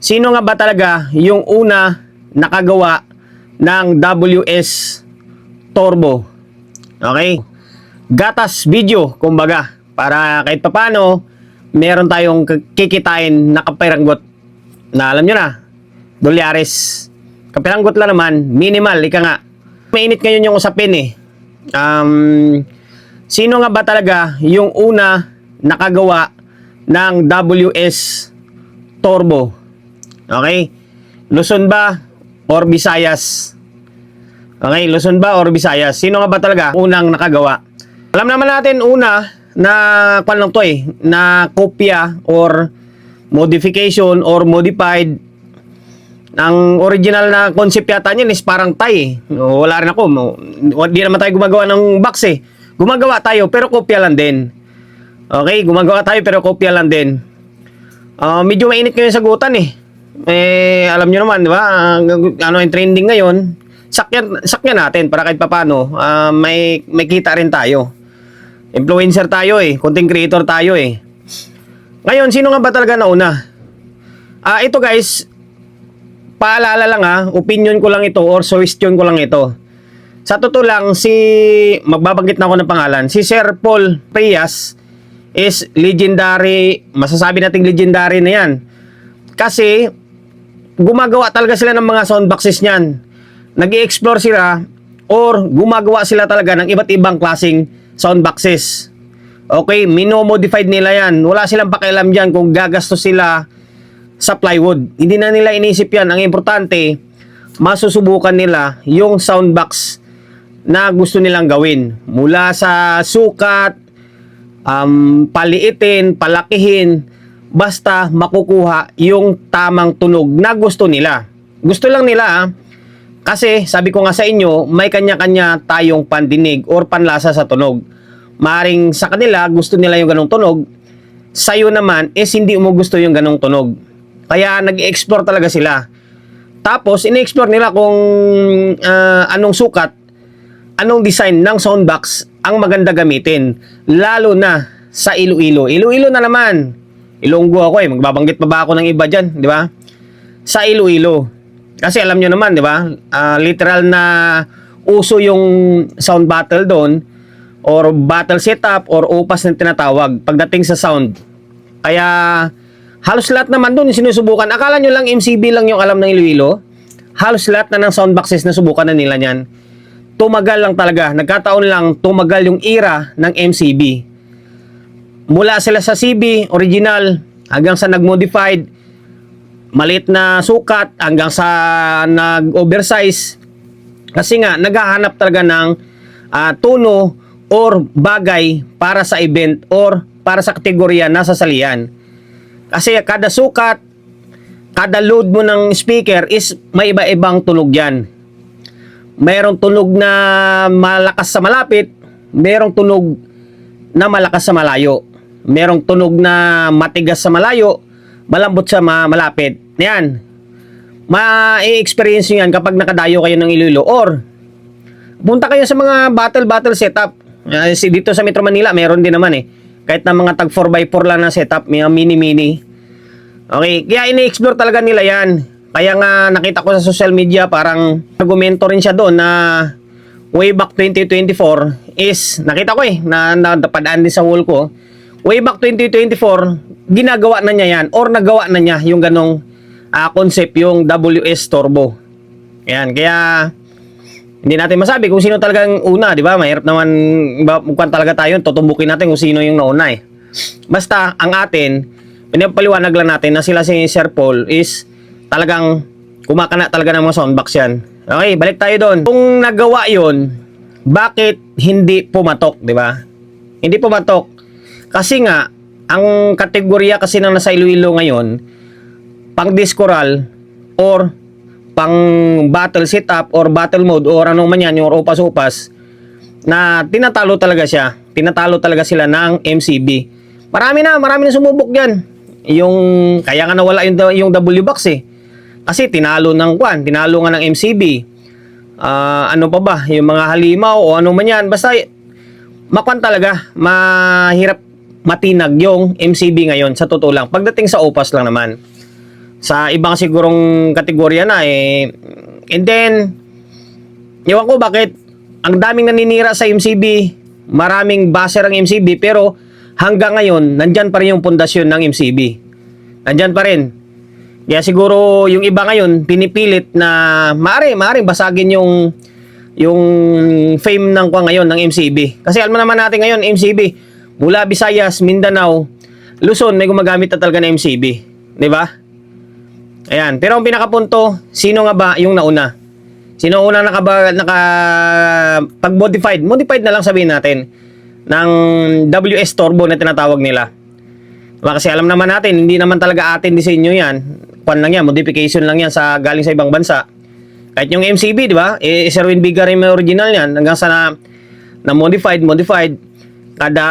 Sino nga ba talaga yung una nakagawa ng WS Turbo? Okay? Gatas video, kumbaga. Para kahit papano, meron tayong kikitain na kapiranggot na alam nyo na, dolyares. Kapiranggot lang naman, minimal, ika nga. Mainit ngayon yung usapin eh. Sino nga ba talaga yung una nakagawa ng WS Turbo? Okay? Luzon ba or Visayas? Okay, Luzon ba or Visayas? Sino nga ba talaga unang nakagawa? Alam naman natin una na kwan lang to eh, na kopya or modification or modified. Ang original na concept yata niyan is parang Thai eh. Wala rin ako. Hindi naman tayo gumagawa ng box eh. Gumagawa tayo pero kopya lang din. Okay, gumagawa tayo pero kopya lang din. Medyo mainit ngayon sagutan eh. Alam nyo naman, di ba? Ano yung trending ngayon? Sakyan natin para kahit papano may kita rin tayo. Influencer tayo eh, content creator tayo eh. Ngayon, sino nga ba talaga nauna? Ito guys, paalala lang opinion ko lang ito or suggestion ko lang ito. Sa totoo lang, magbabanggit na ako ng pangalan, si Sir Paul Prias is legendary, masasabi nating legendary na yan. Kasi, gumagawa talaga sila ng mga soundboxes niyan. Nag-i-explore sila or gumagawa sila talaga ng iba't ibang klaseng soundboxes. Okay, mino-modified nila yan. Wala silang pakialam dyan kung gagastos sila sa plywood. Hindi na nila inisip yan. Ang importante, masusubukan nila yung soundbox na gusto nilang gawin. Mula sa sukat, paliitin, palakihin, basta makukuha yung tamang tunog na gusto nila. Gusto lang nila kasi sabi ko nga sa inyo, may kanya-kanya tayong pandinig or panlasa sa tunog. Maring sa kanila, gusto nila yung ganong tunog. Sa'yo naman, hindi mo gusto yung ganong tunog. Kaya nag-explore talaga sila. Tapos, in-explore nila kung anong sukat, anong design ng soundbox ang maganda gamitin. Lalo na sa Iloilo. Iloilo na naman. Ilonggo ako eh. Magbabanggit pa ba ako ng iba dyan, di ba? Sa Iloilo. Kasi alam nyo naman, di ba? Literal na uso yung sound battle doon or battle setup or upas na tinatawag pagdating sa sound. Kaya halos lahat naman doon sinusubukan. Akala nyo lang MCB lang yung alam ng Iloilo? Halos lahat na ng soundboxes na subukan na nila yan. Tumagal lang talaga. Nagkataon lang tumagal yung era ng MCB. Mula sila sa CB, original, hanggang sa nag-modified, maliit na sukat, hanggang sa nag-oversize. Kasi nga, naghahanap talaga ng tono or bagay para sa event or para sa kategorya na sasalian. Kasi kada sukat, kada load mo ng speaker is may iba-ibang tunog yan. Mayroong tunog na malakas sa malapit, mayroong tunog na malakas sa malayo. Merong tunog na matigas sa malayo, malambot sa malapit. Yan. Ma-experience nyo yan kapag nakadayo kayo ng Iloilo. Or, punta kayo sa mga battle setup. Dito sa Metro Manila, meron din naman eh. Kahit na mga tag 4x4 lang na setup, may mini-mini. Okay, kaya ini-explore talaga nila yan. Kaya nga nakita ko sa social media, parang argumento rin siya doon na way back 2024 is, nakita ko eh, na napadaan din sa wall ko. Way back 2024, ginagawa na niya yan or nagawa na niya yung ganong concept, yung WS Turbo. Yan, kaya hindi natin masabi kung sino talagang una, di ba? Mahirap naman mukhang talaga tayo, tutumbukin natin kung sino yung nauna eh. Basta, ang atin, pinapaliwanag lang natin na sila si Sir Paul is talagang kumakana talaga ng mga soundbox yan. Okay, balik tayo doon. Kung nagawa yon, bakit hindi pumatok, di ba? Hindi pumatok. Kasi nga, ang kategorya kasi ng nasa Iloilo ngayon, pang discoral or pang battle setup or battle mode or anong man yan, yung upas-upas, na tinatalo talaga siya. Tinatalo talaga sila ng MCB. Marami na sumubok yan. Kaya nga nawala yung W-Box eh. Kasi tinalo ng tinalo nga ng MCB. Ano pa ba? Yung mga halimaw o ano man yan. Basta, talaga. Mahirap matinag yung MCB ngayon, sa totoo lang. Pagdating sa upas lang naman. Sa ibang sigurong kategorya na eh. And then, ewan ko bakit ang daming naninira sa MCB, maraming baser ang MCB, pero hanggang ngayon, nandyan pa rin yung pundasyon ng MCB. Nandyan pa rin. Kaya siguro yung iba ngayon, pinipilit na maaaring basagin yung fame ng kwa ngayon ng MCB. Kasi alam naman natin ngayon, MCB, mula Visayas, Mindanao, Luzon, may gumagamit na talaga ng MCB. Di ba? Ayan. Pero ang pinakapunto, sino nga ba yung nauna? Sino ang unang pag-modified? Modified na lang sabihin natin ng WS Turbo na tinatawag nila. Diba? Kasi alam naman natin, hindi naman talaga atin disenyo yan. Kwan lang yan, modification lang yan galing sa ibang bansa. Kahit yung MCB, di ba? Sherwin Biga rin may original yan. Hanggang sa na modified. Kada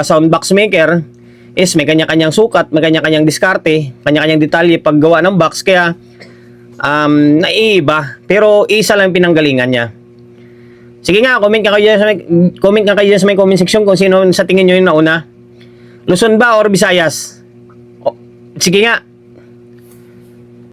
soundbox maker is may kanya-kanyang sukat, may kanya-kanyang diskarte, kanya-kanyang detalye paggawa ng box. Kaya, naiiba. Pero isa lang pinanggalingan niya. Sige nga, comment nga kayo dyan sa may comment section kung sino sa tingin nyo yung nauna. Luzon ba or Visayas? Sige nga.